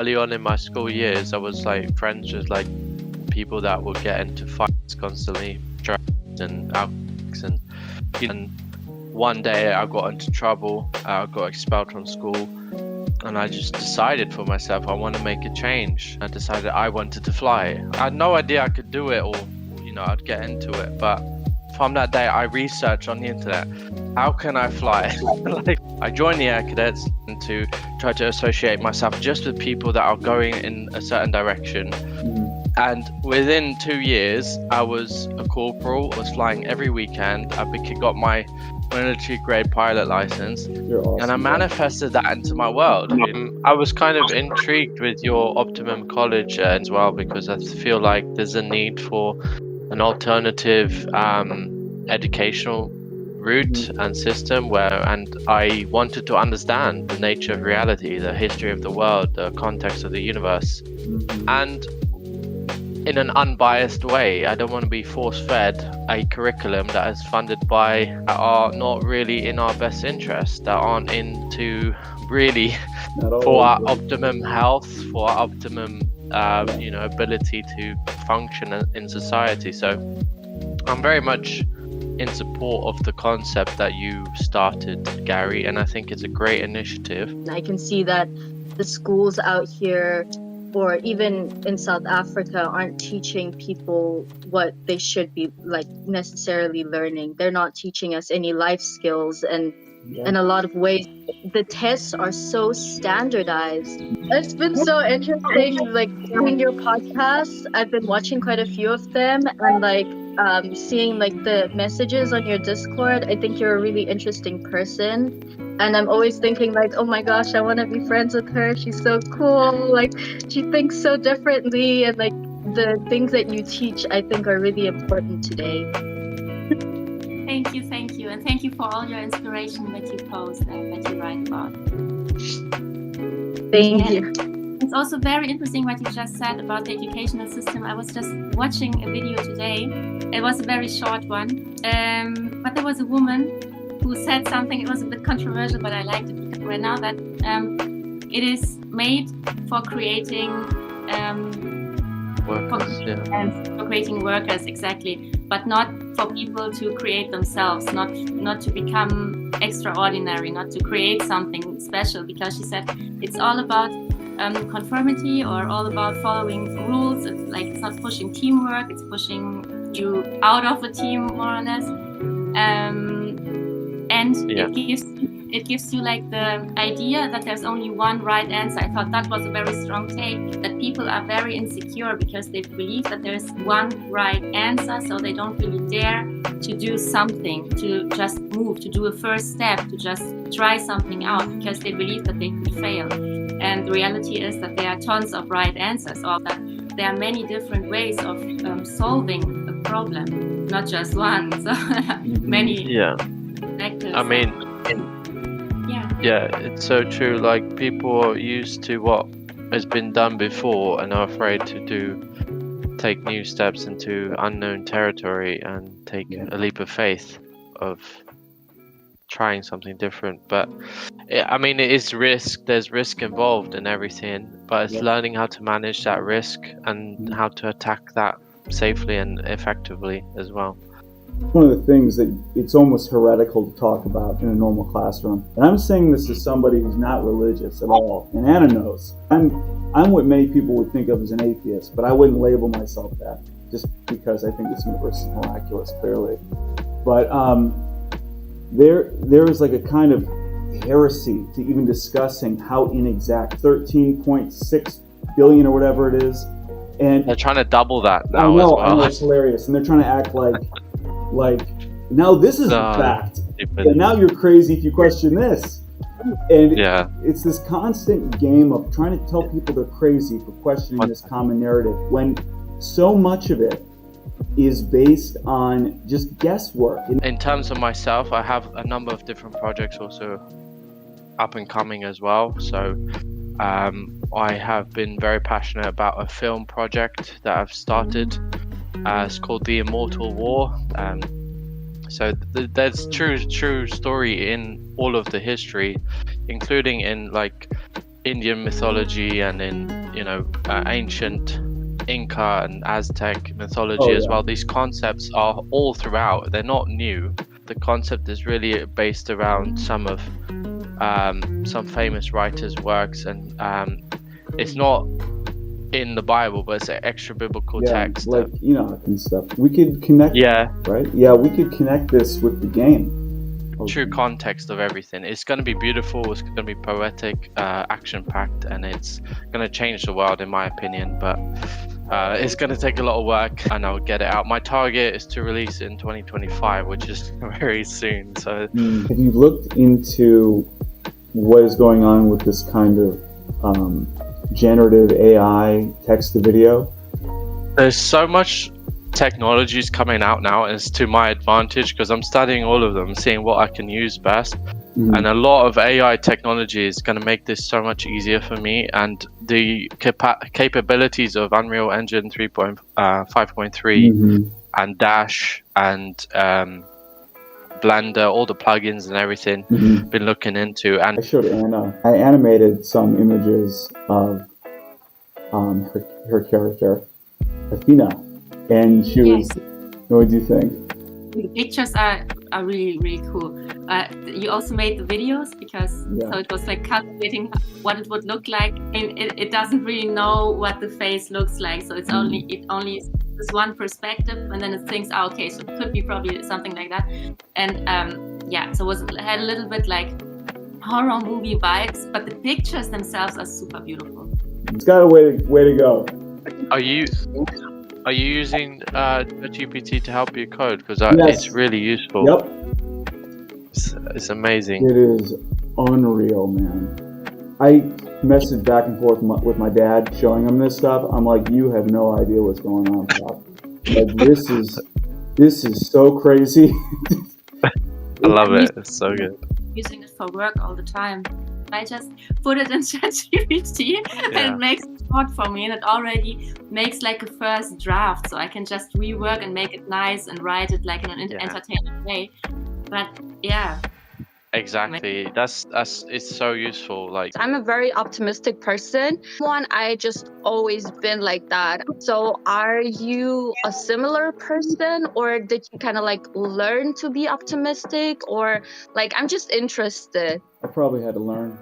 early on in my school years, I was like friends with like people that would get into fights constantly, drugs and alcoholics, and one day I got into trouble. I got expelled from school, and I just decided for myself I want to make a change. I decided I wanted to fly. I had no idea I could do it, or I'd get into it, but from that day I researched on the internet, how can I fly? Like, I joined the Air Cadets to try to associate myself just with people that are going in a certain direction. And within 2 years, I was a corporal. I was flying every weekend. I got my military grade pilot license. You're awesome, and I manifested that into my world. I was kind of intrigued with your Optimum College as well, because I feel like there's a need for an alternative educational route and system and I wanted to understand the nature of reality, the history of the world, the context of the universe, and in an unbiased way. I don't want to be force-fed a curriculum that is funded by that are not really in our best interest, that aren't into really for our optimum health, for our optimum ability to function in society. So I'm very much in support of the concept that you started, Gary, and I think it's a great initiative. I can see that the schools out here, or even in South Africa, aren't teaching people what they should be like necessarily learning. They're not teaching us any life skills, and in a lot of ways the tests are so standardized. It's been so interesting, like doing your podcast. I've been watching quite a few of them, and like seeing like the messages on your Discord. I think you're a really interesting person, and I'm always thinking like, oh my gosh, I want to be friends with her. She's so cool. Like, she thinks so differently, and like the things that you teach, I think, are really important today. Thank you, and thank you for all your inspiration that you post and that you write about. Thank you. It's also very interesting what you just said about the educational system. I was just watching a video today. It was a very short one, but there was a woman who said something. It was a bit controversial, but I liked it because right now that it is made for creating for creating workers, exactly, but not for people to create themselves, not to become extraordinary, not to create something special, because she said it's all about conformity, or all about following rules. It's not pushing teamwork, it's pushing you out of a team, more or less. It gives you like the idea that there's only one right answer. I thought that was a very strong take, that people are very insecure because they believe that there's one right answer, so they don't really dare to do something, to just move, to do a first step, to just try something out, because they believe that they could fail. And the reality is that there are tons of right answers, or that there are many different ways of solving a problem, not just one. So many. Yeah. Factors. I mean, yeah, it's so true. Like, people are used to what has been done before and are afraid to take new steps into unknown territory and take a leap of faith of trying something different. But it is risk. There's risk involved in everything, but it's learning how to manage that risk and how to attack that safely and effectively as well. One of the things that it's almost heretical to talk about in a normal classroom, and I'm saying this as somebody who's not religious at all, and Anna knows, I'm what many people would think of as an atheist, but I wouldn't label myself that, just because I think this universe is miraculous, clearly. But there is like a kind of heresy to even discussing how inexact 13.6 billion or whatever it is, and they're trying to double that now as well. I know, it's hilarious, and they're trying to act like now this is a fact, and now you're crazy if you question this. And it's this constant game of trying to tell people they're crazy for questioning this common narrative, when so much of it is based on just guesswork. In terms of myself, I have a number of different projects also up and coming as well. So I have been very passionate about a film project that I've started. It's called The Immortal War. So there's true story in all of the history, including in like Indian mythology and in ancient Inca and Aztec mythology as well. These concepts are all throughout. They're not new. The concept is really based around some famous writers' works, and it's not in the Bible, but it's an extra biblical text. Like Enoch and stuff. We could connect. Right. Yeah, we could connect this with the game. True context of everything. It's going to be beautiful. It's going to be poetic, action-packed, and it's going to change the world, in my opinion. But it's going to take a lot of work, and I'll get it out. My target is to release it in 2025, which is very soon. So, have you looked into what is going on with this kind of generative AI text to video? There's so much technologies coming out now, and it's to my advantage because I'm studying all of them, seeing what I can use best. And a lot of AI technology is going to make this so much easier for me, and the capabilities of Unreal Engine 5.3 and Dash and Blender, all the plugins and everything, been looking into. And I showed Anna. I animated some images of her character, Athena, and she was. What do you think? The pictures are really, really cool. You also made the videos because so it was like calculating what it would look like, and it doesn't really know what the face looks like. So it only is this one perspective, and then it thinks, okay, so it could be probably something like that. And so it had a little bit like horror movie vibes, but the pictures themselves are super beautiful. It's got a way to go. Are you using GPT to help you code? Because it's really useful. Yep. It's amazing. It is unreal, man. I messaged back and forth with my dad, showing him this stuff. I'm like, you have no idea what's going on, Pop. Like, this is so crazy. I love it. It's so good. Using it for work all the time. I just put it in ChatGPT and it makes it short for me, and it already makes like a first draft, so I can just rework and make it nice and write it like in an entertaining way. But exactly, that's it's so useful. Like, I'm a very optimistic person. I just always been like that. So are you a similar person, or did you kind of like learn to be optimistic, or like, I'm just interested. I probably had to learn.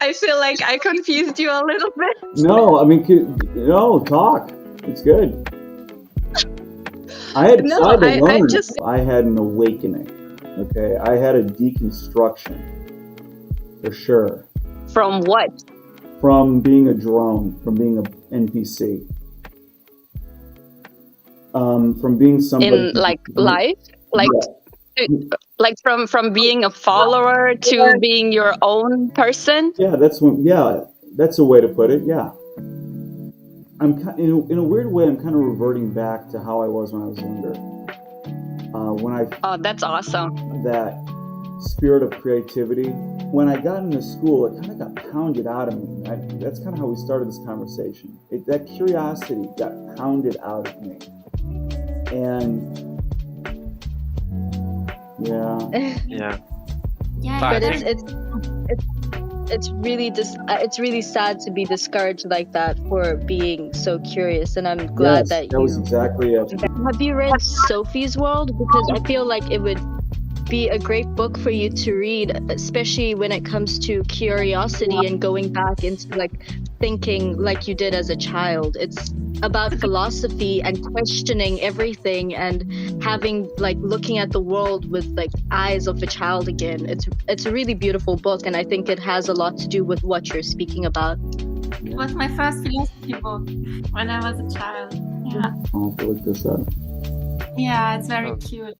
I feel like I confused you a little bit. No, I mean, talk. It's good. I had to learn. I had an awakening. Okay, I had a deconstruction, for sure. From what? From being a drone, from being an NPC, from being somebody in like life, like. Like from being a follower to being your own person. That's a way to put it. Yeah, I'm in a weird way. I'm kind of reverting back to how I was when I was younger. Oh, that's awesome. That spirit of creativity. When I got into school, it kind of got pounded out of me. That's kind of how we started this conversation. That curiosity got pounded out of me, and. But it's really sad to be discouraged like that for being so curious, and I'm glad that was exactly it. Have you read Sophie's World? Because I feel like it would be a great book for you to read, especially when it comes to curiosity and going back into like thinking like you did as a child. It's about philosophy and questioning everything and having like looking at the world with like eyes of a child again. It's a really beautiful book, and I think it has a lot to do with what you're speaking about. It was my first philosophy book when I was a child. I'll have to look this up. Yeah, it's very cute.